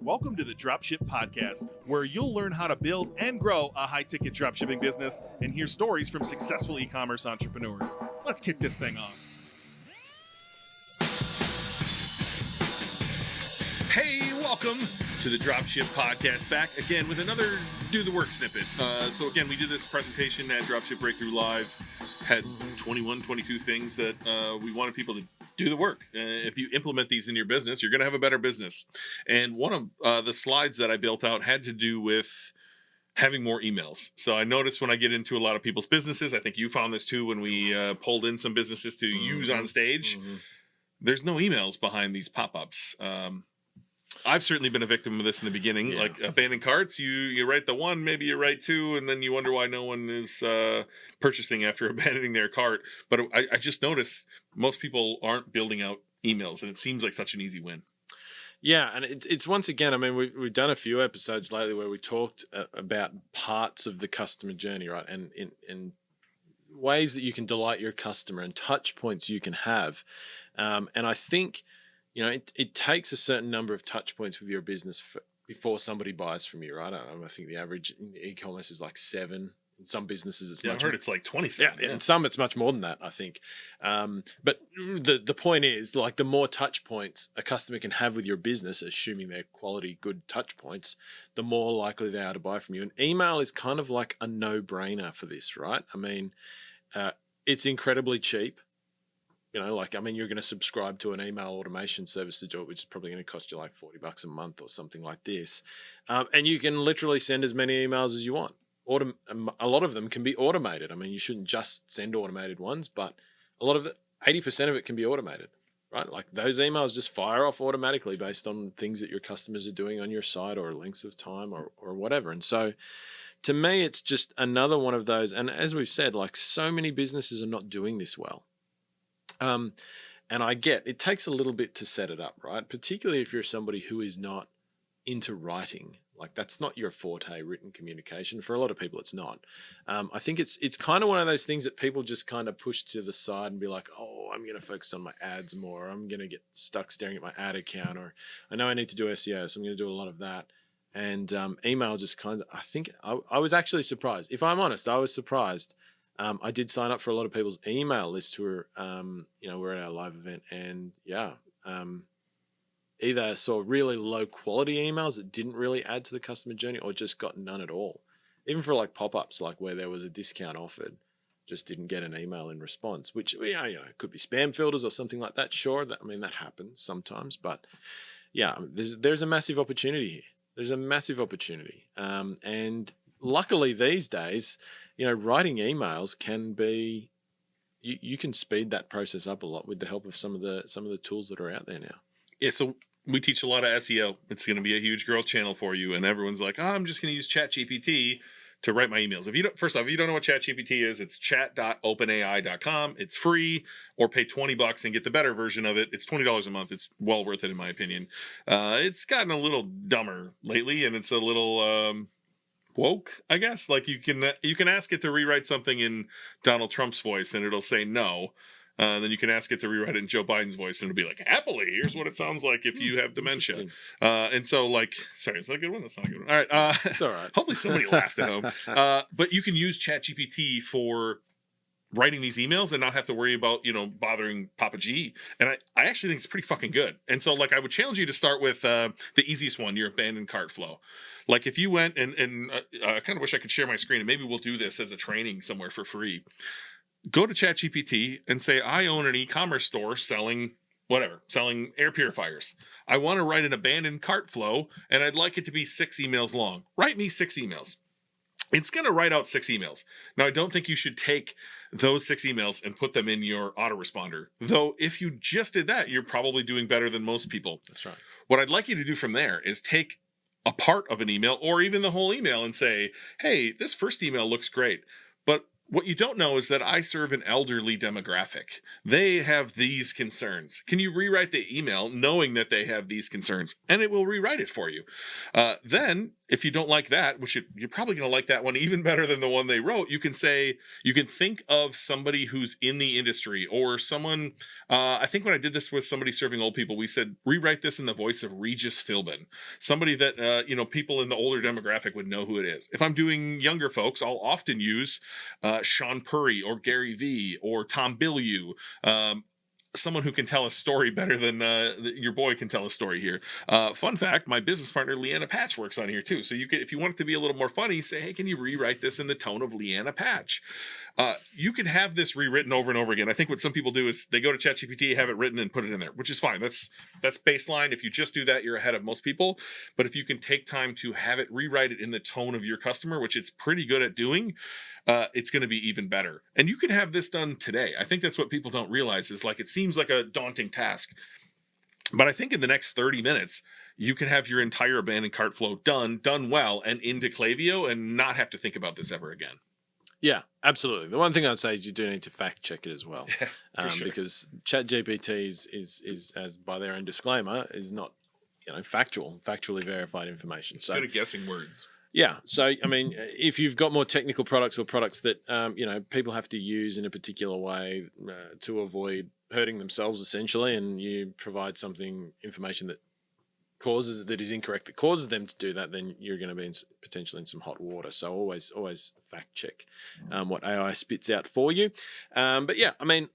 welcome to the Dropship Podcast, where you'll learn how to build and grow a high-ticket dropshipping business and hear stories from successful e-commerce entrepreneurs. Let's kick this thing off. Hey, welcome to the Dropship Podcast, back again with another Do the Work snippet. So again, we did this presentation at Dropship Breakthru Live, had 22 things that we wanted people to do the work. If you implement these in your business, you're going to have a better business. And one of the slides that I built out had to do with having more emails. So I noticed when I get into a lot of people's businesses, I think you found this too when we pulled in some businesses to use on stage, there's no emails behind these pop-ups. I've certainly been a victim of this in the beginning. Yeah. Like abandoned carts, you write the one, maybe you write two, and then you wonder why no one is purchasing after abandoning their cart. But I just noticed most people aren't building out emails, and it seems like such an easy win. Yeah, and it's once again, I mean, we've done a few episodes lately where we talked about parts of the customer journey, right? And in ways that you can delight your customer and touch points you can have. And I think, you know, it takes a certain number of touch points with your business before somebody buys from you, right? I think the average in e-commerce is like 7. In some businesses, it's I've heard it's like 27. Yeah, in some it's much more than that, I think. But the point is, like, the more touch points a customer can have with your business, assuming they're quality, good touch points, the more likely they are to buy from you. And email is kind of like a no-brainer for this, right? I mean, it's incredibly cheap. You know, like, I mean, you're going to subscribe to an email automation service to do it, which is probably going to cost you like $40 a month or something like this. And you can literally send as many emails as you want. A lot of them can be automated. I mean, you shouldn't just send automated ones, but a lot of it, 80% of it can be automated, right? Like, those emails just fire off automatically based on things that your customers are doing on your site or lengths of time or whatever. And so to me, it's just another one of those. And as we've said, like, so many businesses are not doing this well. And I get it takes a little bit to set it up, right? Particularly if you're somebody who is not into writing. Like, that's not your forte, written communication. For a lot of people, it's not. I think it's kind of one of those things that people just kind of push to the side and be like, oh, I'm going to focus on my ads more. Or I'm going to get stuck staring at my ad account. Or I know I need to do SEO, so I'm going to do a lot of that. And email just kind of, I think I was actually surprised. If I'm honest, I was surprised. I did sign up for a lot of people's email list who were, we're at our live event, and either saw really low quality emails that didn't really add to the customer journey, or just got none at all. Even for like pop-ups, like where there was a discount offered, just didn't get an email in response, which, it could be spam filters or something like that. Sure, that happens sometimes, but yeah, there's a massive opportunity here. There's a massive opportunity, and luckily these days, writing emails can be, you can speed that process up a lot with the help of some of the tools that are out there now. Yeah, so we teach a lot of SEO. It's going to be a huge growth channel for you, and everyone's like, I'm just going to use ChatGPT to write my emails. First off, if you don't know what ChatGPT is, it's chat.openai.com. It's free, or pay $20 and get the better version of it. It's $20 a month. It's well worth it, in my opinion. It's gotten a little dumber lately, and it's a little woke, I guess. Like, you can ask it to rewrite something in Donald Trump's voice, and it'll say no. Then you can ask it to rewrite it in Joe Biden's voice, and it'll be like, happily, here's what it sounds like if you have dementia. And so, like, sorry, is that a good one? That's not a good one. All right. It's all right. Hopefully somebody laughed at home. But you can use ChatGPT for writing these emails and not have to worry about, bothering Papa G. And I actually think it's pretty fucking good. And so, like, I would challenge you to start with the easiest one, your abandoned cart flow. Like, if you went and I kind of wish I could share my screen, and maybe we'll do this as a training somewhere for free. Go to ChatGPT and say, I own an e-commerce store selling air purifiers. I want to write an abandoned cart flow, and I'd like it to be 6 emails long. Write me 6 emails. It's going to write out 6 emails. Now, I don't think you should take those 6 emails and put them in your autoresponder. Though, if you just did that, you're probably doing better than most people. That's right. What I'd like you to do from there is take a part of an email, or even the whole email, and say, hey, this first email looks great, but what you don't know is that I serve an elderly demographic. They have these concerns. Can you rewrite the email knowing that they have these concerns? And it will rewrite it for you. Then if you don't like that, which you're probably going to like that one even better than the one they wrote, you can think of somebody who's in the industry or someone. I think when I did this with somebody serving old people, we said, rewrite this in the voice of Regis Philbin, somebody that, people in the older demographic would know who it is. If I'm doing younger folks, I'll often use Sean Purry or Gary Vee or Tom Bilyeu. Someone who can tell a story better than your boy can tell a story here. Fun fact, my business partner Leanna Patch works on here too. So you could, if you want it to be a little more funny, say, hey, can you rewrite this in the tone of Leanna Patch? You can have this rewritten over and over again. I think what some people do is they go to ChatGPT, have it written and put it in there, which is fine. That's baseline. If you just do that, you're ahead of most people. But if you can take time to have it rewrite it in the tone of your customer, which it's pretty good at doing, it's going to be even better. And you can have this done today. I think that's what people don't realize is like, it seems like a daunting task. But I think in the next 30 minutes, you can have your entire abandoned cart flow done well and into Klaviyo and not have to think about this ever again. Yeah, absolutely. The one thing I'd say is you do need to fact check it as well, Sure. Because ChatGPT is as by their own disclaimer, is not factually verified information. So good at guessing words. Yeah. So, I mean, if you've got more technical products or products that, people have to use in a particular way to avoid hurting themselves, essentially, and you provide information that is incorrect, that causes them to do that, then you're going to be potentially in some hot water. So always fact check what AI spits out for you. But yeah, I mean,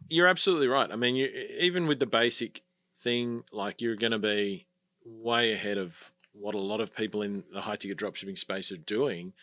you're absolutely right. I mean, even with the basic thing, like you're going to be way ahead of what a lot of people in the high ticket dropshipping space are doing.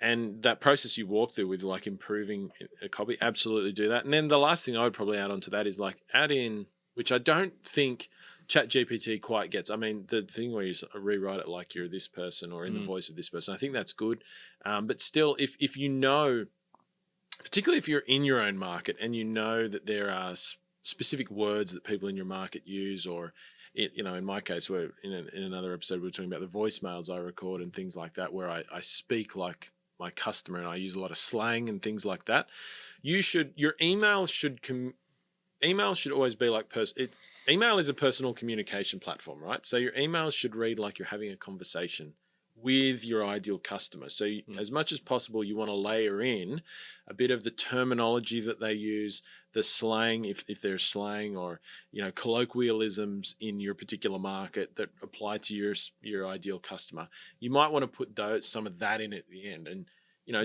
And that process you walk through with like improving a copy, absolutely do that. And then the last thing I would probably add on to that is like add in, which I don't think ChatGPT quite gets. I mean, the thing where you rewrite it like you're this person or in the voice of this person, I think that's good. But still, if you know, particularly if you're in your own market and you know that there are specific words that people in your market use, or, in my case, where in another episode, we were talking about the voicemails I record and things like that, where I speak like my customer and I use a lot of slang and things like that. Your email should always be like email is a personal communication platform, right? So your emails should read like you're having a conversation with your ideal customer. So as much as possible, you want to layer in a bit of the terminology that they use, the slang, if there's slang, or colloquialisms in your particular market that apply to your ideal customer. You might want to put some of that in at the end. And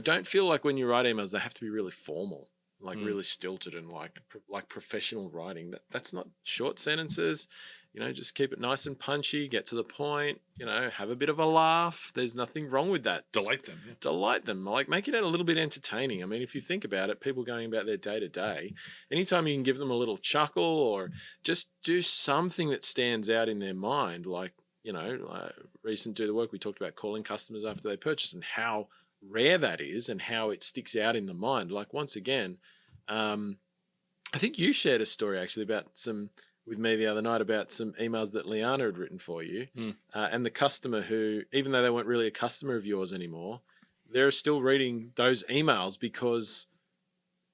don't feel like when you write emails they have to be really formal, like really stilted and like professional writing. That's not short sentences. Just keep it nice and punchy, get to the point, have a bit of a laugh. There's nothing wrong with that. Delight them. Yeah. Delight them. Like, make it a little bit entertaining. I mean, if you think about it, people going about their day to day, anytime you can give them a little chuckle or just do something that stands out in their mind, like, recent Do the Work, we talked about calling customers after they purchase and how rare that is and how it sticks out in the mind. Like, once again, I think you shared a story actually with me the other night about some emails that Liana had written for you, and the customer who, even though they weren't really a customer of yours anymore, they're still reading those emails because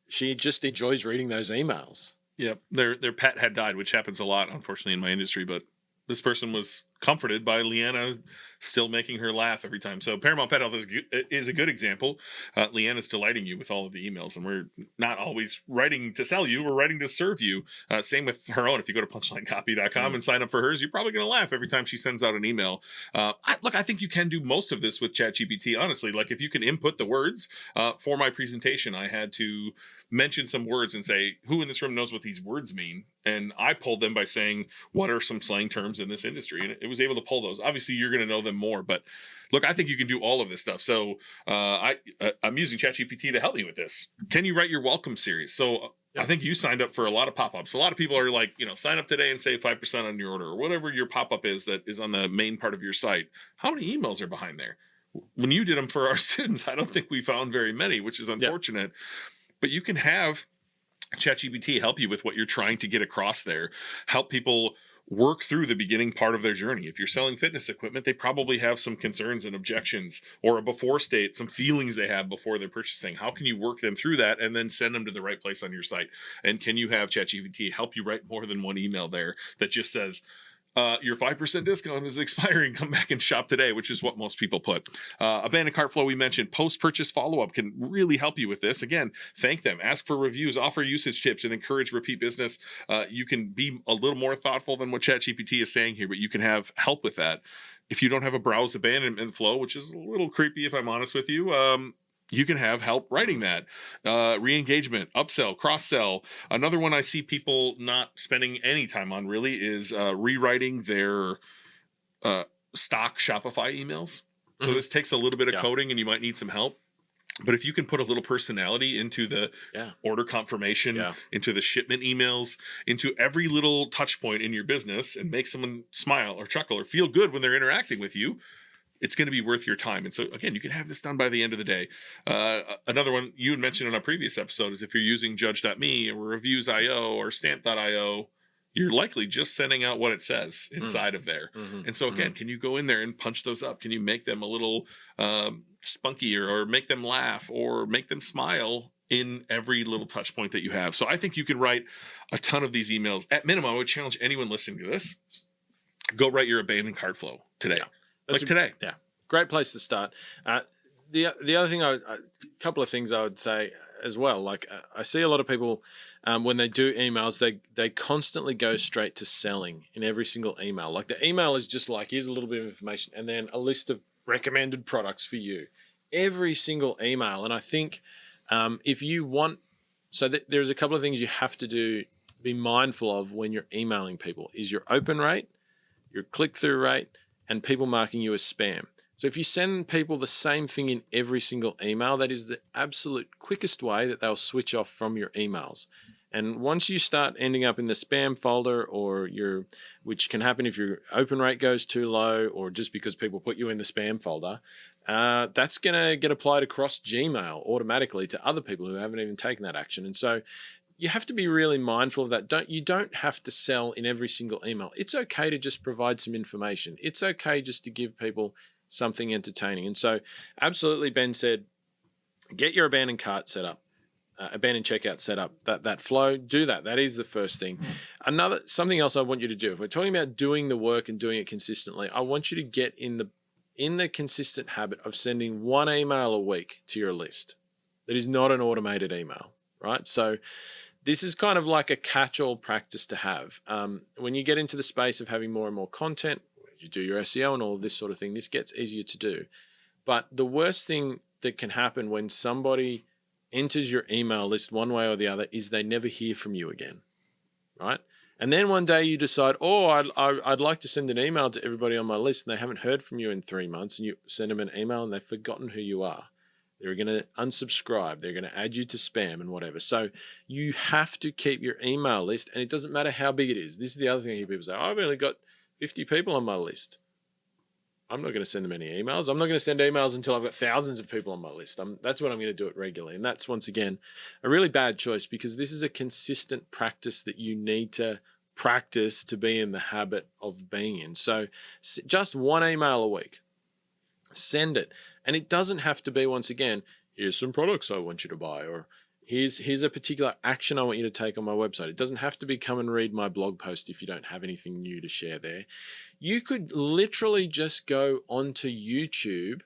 she just enjoys reading those emails. Yep. Their pet had died, which happens a lot, unfortunately, in my industry, but this person was comforted by Leanna still making her laugh every time. So Paramount Pet Health is a good example. Leanna's delighting you with all of the emails, and we're not always writing to sell you. We're writing to serve you. Same with her own. If you go to punchlinecopy.com and sign up for hers, you're probably going to laugh every time she sends out an email. I think you can do most of this with ChatGPT, honestly. Like, if you can input the words for my presentation, I had to mention some words and say, who in this room knows what these words mean? And I pulled them by saying, what are some slang terms in this industry? And it was able to pull those. Obviously, you're going to know them more. But look, I think you can do all of this stuff. So I'm using ChatGPT to help me with this. Can you write your welcome series? So I think you signed up for a lot of pop-ups. A lot of people are like, sign up today and save 5% on your order, or whatever your pop-up is that is on the main part of your site. How many emails are behind there? When you did them for our students, I don't think we found very many, which is unfortunate. But you can have ChatGPT help you with what you're trying to get across there, help people work through the beginning part of their journey. If you're selling fitness equipment, they probably have some concerns and objections, or a before state, some feelings they have before they're purchasing. How can you work them through that and then send them to the right place on your site? And can you have ChatGPT help you write more than one email there that just says, your 5% discount is expiring. Come back and shop today, which is what most people put. Abandoned cart flow, we mentioned. Post-purchase follow-up can really help you with this. Again, thank them, ask for reviews, offer usage tips, and encourage repeat business. You can be a little more thoughtful than what ChatGPT is saying here, but you can have help with that. If you don't have a browse abandonment flow, which is a little creepy if I'm honest with you, you can have help writing that. Re-engagement, upsell, cross-sell. Another one I see people not spending any time on really is rewriting their stock Shopify emails. So this takes a little bit of coding and you might need some help. But if you can put a little personality into the order confirmation, into the shipment emails, into every little touch point in your business and make someone smile or chuckle or feel good when they're interacting with you, it's going to be worth your time. And so, again, you can have this done by the end of the day. Another one you had mentioned in a previous episode is if you're using Judge.me or Reviews.io or Stamp.io, you're likely just sending out what it says inside of there. And so, again, can you go in there and punch those up? Can you make them a little spunky or make them laugh or make them smile in every little touch point that you have? So I think you can write a ton of these emails. At minimum, I would challenge anyone listening to this, go write your abandoned cart flow today. Today. Yeah. Great place to start. The other thing, a couple of things I would say as well. Like I see a lot of people when they do emails, they constantly go straight to selling in every single email. Like the email is just like, here's a little bit of information and then a list of recommended products for you. Every single email. And I think if you want, there's a couple of things you have to be mindful of when you're emailing people is your open rate, your click-through rate, and people marking you as spam. So if you send people the same thing in every single email, that is the absolute quickest way that they'll switch off from your emails. And once you start ending up in the spam folder which can happen if your open rate goes too low or just because people put you in the spam folder, that's going to get applied across Gmail automatically to other people who haven't even taken that action. And so you have to be really mindful of that. You don't have to sell in every single email. It's okay to just provide some information. It's okay just to give people something entertaining. And so absolutely, Ben said, get your abandoned cart set up, abandoned checkout set up, that flow, do that. That is the first thing. Something else I want you to do, if we're talking about doing the work and doing it consistently, I want you to get in the consistent habit of sending one email a week to your list. That is not an automated email, right? So this is kind of like a catch-all practice to have. When you get into the space of having more and more content, you do your SEO and all of this sort of thing, this gets easier to do. But the worst thing that can happen when somebody enters your email list one way or the other is they never hear from you again, right? And then one day you decide, I'd like to send an email to everybody on my list, and they haven't heard from you in 3 months, and you send them an email and they've forgotten who you are. They're going to unsubscribe. They're going to add you to spam and whatever. So you have to keep your email list, and it doesn't matter how big it is. This is the other thing I hear people say, I've only got 50 people on my list. I'm not going to send them any emails. I'm not going to send emails until I've got thousands of people on my list. That's when I'm going to do it regularly. And that's, once again, a really bad choice because this is a consistent practice that you need to practice to be in the habit of being in. So just one email a week. Send it. And it doesn't have to be, once again, here's some products I want you to buy, or here's a particular action I want you to take on my website. It doesn't have to be come and read my blog post if you don't have anything new to share there. You could literally just go onto YouTube,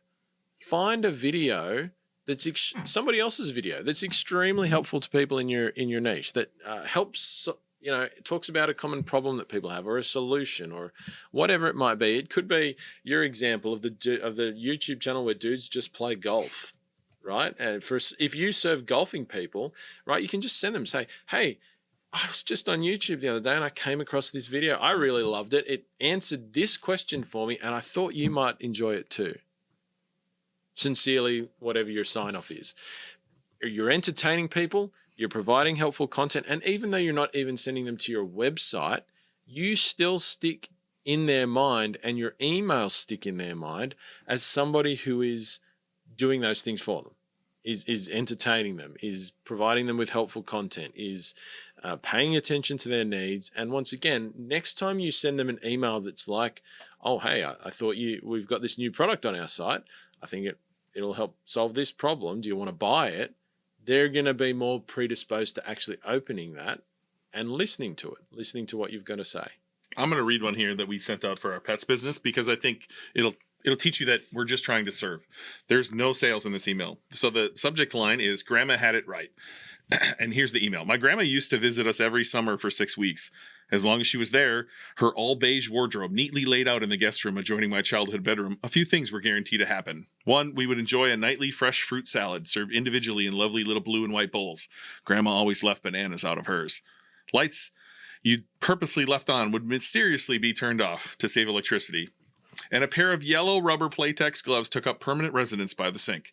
find a video that's somebody else's video that's extremely helpful to people in your niche, that helps, it talks about a common problem that people have or a solution or whatever it might be. It could be your example of the YouTube channel where dudes just play golf, right? And if you serve golfing people, right, you can just send them, say, hey, I was just on YouTube the other day and I came across this video. I really loved it. It answered this question for me and I thought you might enjoy it too. Sincerely, whatever your sign off is. You're entertaining people. You're providing helpful content, and even though you're not even sending them to your website, you still stick in their mind and your emails stick in their mind as somebody who is doing those things for them, is entertaining them, is providing them with helpful content, is paying attention to their needs. And once again, next time you send them an email that's like, oh, hey, I thought we've got this new product on our site. I think it'll help solve this problem. Do you want to buy it? They're going to be more predisposed to actually opening that and listening to what you've got to say. I'm going to read one here that we sent out for our pets business because I think it'll teach you that we're just trying to serve. There's no sales in this email. So the subject line is Grandma had it right. And here's the email. My grandma used to visit us every summer for 6 weeks. As long as she was there, her all beige wardrobe neatly laid out in the guest room adjoining my childhood bedroom, a few things were guaranteed to happen. 1, we would enjoy a nightly fresh fruit salad served individually in lovely little blue and white bowls. Grandma always left bananas out of hers. Lights you'd purposely left on would mysteriously be turned off to save electricity. And a pair of yellow rubber Playtex gloves took up permanent residence by the sink.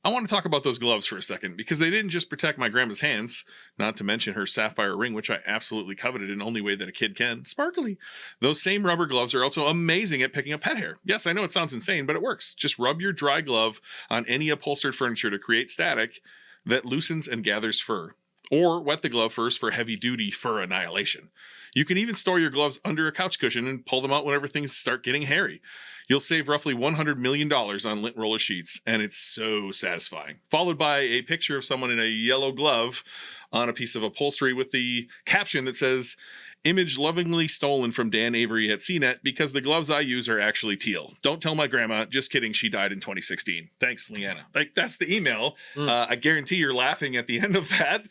I want to talk about those gloves for a second because they didn't just protect my grandma's hands, not to mention her sapphire ring, which I absolutely coveted in the only way that a kid can. Sparkly. Those same rubber gloves are also amazing at picking up pet hair. Yes, I know it sounds insane, but it works. Just rub your dry glove on any upholstered furniture to create static that loosens and gathers fur. Or wet the glove first for heavy-duty fur annihilation. You can even store your gloves under a couch cushion and pull them out whenever things start getting hairy. You'll save roughly $100 million on lint roller sheets, and it's so satisfying. Followed by a picture of someone in a yellow glove on a piece of upholstery with the caption that says, image lovingly stolen from Dan Avery at CNET because the gloves I use are actually teal. Don't tell my grandma. Just kidding. She died in 2016. Thanks, Leanna. Like, that's the email. I guarantee you're laughing at the end of that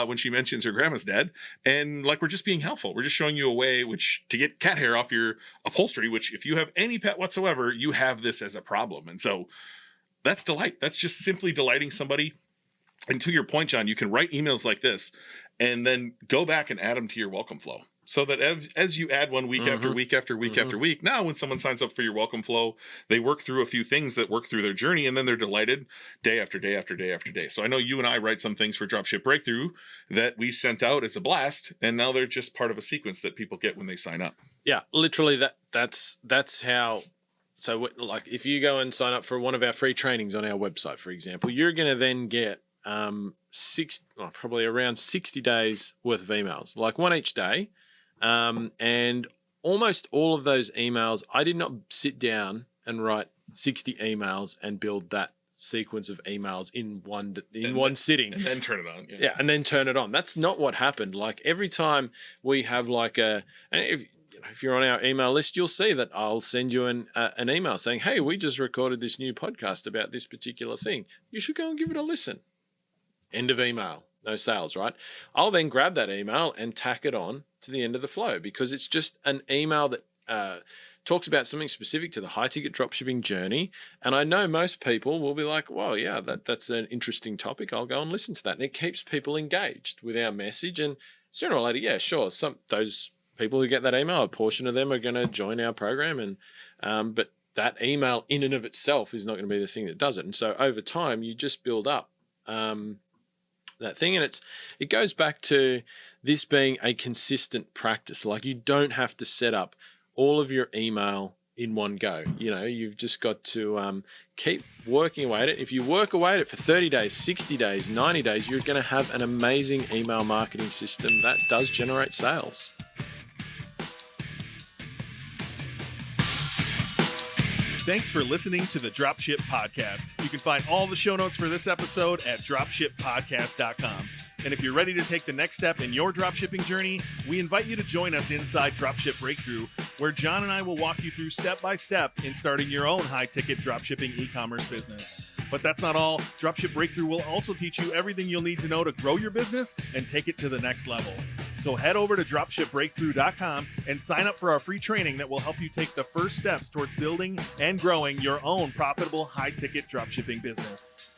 when she mentions her grandma's dead. And like, we're just being helpful. We're just showing you a way to get cat hair off your upholstery, which if you have any pet whatsoever, you have this as a problem. And so that's delight. That's just simply delighting somebody. And to your point, John, you can write emails like this and then go back and add them to your welcome flow. So that as you add one week after week after week after week, now when someone signs up for your welcome flow, they work through a few things that work through their journey, and then they're delighted day after day after day after day. So I know you and I write some things for Dropship Breakthru that we sent out as a blast, and now they're just part of a sequence that people get when they sign up. Yeah, literally that's how. So like if you go and sign up for one of our free trainings on our website, for example, you're going to then get probably around 60 days worth of emails, like one each day. And almost all of those emails, I did not sit down and write 60 emails and build that sequence of emails in one sitting. And then turn it on. Yeah, and then turn it on. That's not what happened. Like every time we have if you're on our email list, you'll see that I'll send you an email saying, hey, we just recorded this new podcast about this particular thing. You should go and give it a listen. End of email. No sales, right? I'll then grab that email and tack it on to the end of the flow because it's just an email that talks about something specific to the high-ticket dropshipping journey. And I know most people will be like, well, yeah, that's an interesting topic. I'll go and listen to that. And it keeps people engaged with our message. And sooner or later, yeah, sure, those people who get that email, a portion of them are going to join our program. And but that email in and of itself is not going to be the thing that does it. And so over time, you just build up that thing, and it goes back to this being a consistent practice. Like you don't have to set up all of your email in one go. You've just got to keep working away at it. If you work away at it for 30 days, 60 days, 90 days, you're going to have an amazing email marketing system that does generate sales. Thanks for listening to the Dropship Podcast. You can find all the show notes for this episode at dropshippodcast.com. And if you're ready to take the next step in your dropshipping journey, we invite you to join us inside Dropship Breakthru, where John and I will walk you through step by step in starting your own high-ticket dropshipping e-commerce business. But that's not all. Dropship Breakthru will also teach you everything you'll need to know to grow your business and take it to the next level. So head over to dropshipbreakthru.com and sign up for our free training that will help you take the first steps towards building and growing your own profitable high-ticket dropshipping business.